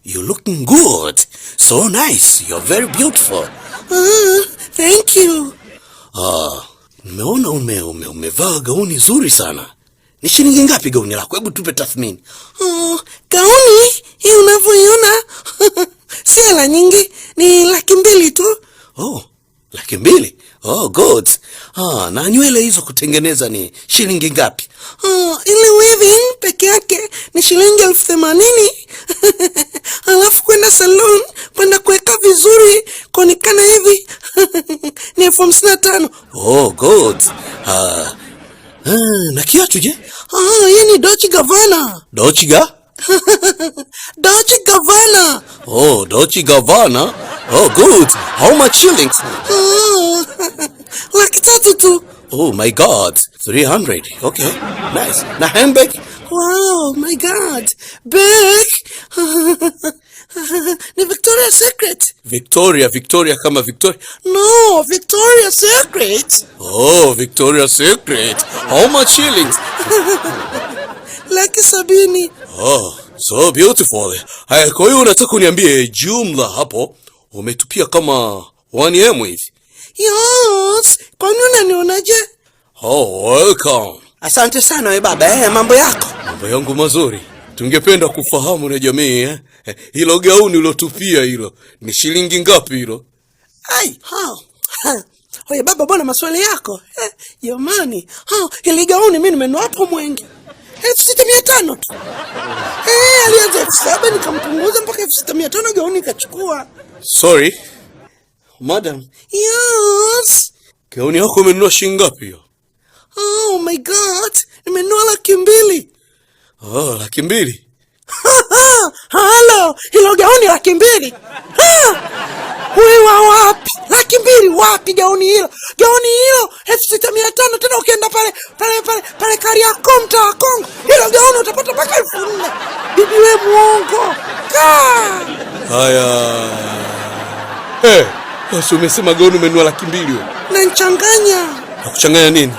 you're looking good. So nice. You're very beautiful. Thank you. Nimeona umevaa gauni zuri sana. Ni shilingi ngapi gauni lako? Hebu tupe tathmini. Gauni hii unavyoiona si hela nyingi, ni 200,000 tu. 200,000? Good. Na nywele hizo kutengeneza ni shilingi ngapi? Ile weaving peke yake ni shilingi 80,000. Alafu kwenda salon, kwenda kuweka vizuri, kuonekana hivi ni 55,000. Good. Na kiatu je? Hii ni Dolce Gabbana. Dolce Gabbana. Dolce Gabbana. Good. How much shillings? 300,000 tu. Oh my God. 300. Okay. Nice. Na handbag? Wow, my God. Bag. Ni Victoria's Secret. Victoria kama Victoria? No, Victoria's Secret. Victoria's Secret. How much shillings? 70,000. So beautiful. Haya, kwa hiyo unataka uniambie jumla hapo umetupia kama 1M hivi? Yes. Kwa nini unanionaje? Welcome. Asante sana wewe baba. Mambo yako? Mambo yangu mazuri. Tungependa kufahamu na jamii hilo gauni ulotupia hilo ni shilingi ngapi hilo? Oye baba, bwana maswali yako. Jamani, hili gauni mimi nimenunua hapo Mwenge 6,500 tu. Alianza 7,000 nikampunguza mpaka 6,500 gauni kachukua. Sorry, madam. Yes. Gauni yako umenunua shilingi ngapi hiyo? Oh my God, nimenunua 200,000. 200,000? Halo, hilo gauni 200,000. Wewe wapi? 200,000 wapi gauni hilo? Gauni hilo 6,500 tena ukienda pale Kariakoo mtaa Kongo. Hilo gauni utapata mpaka 4,000. Bibi wewe muongo. Haya. Basi umesema gauni umenunua 200,000 wewe? Nachanganya. Nakuchanganya nini?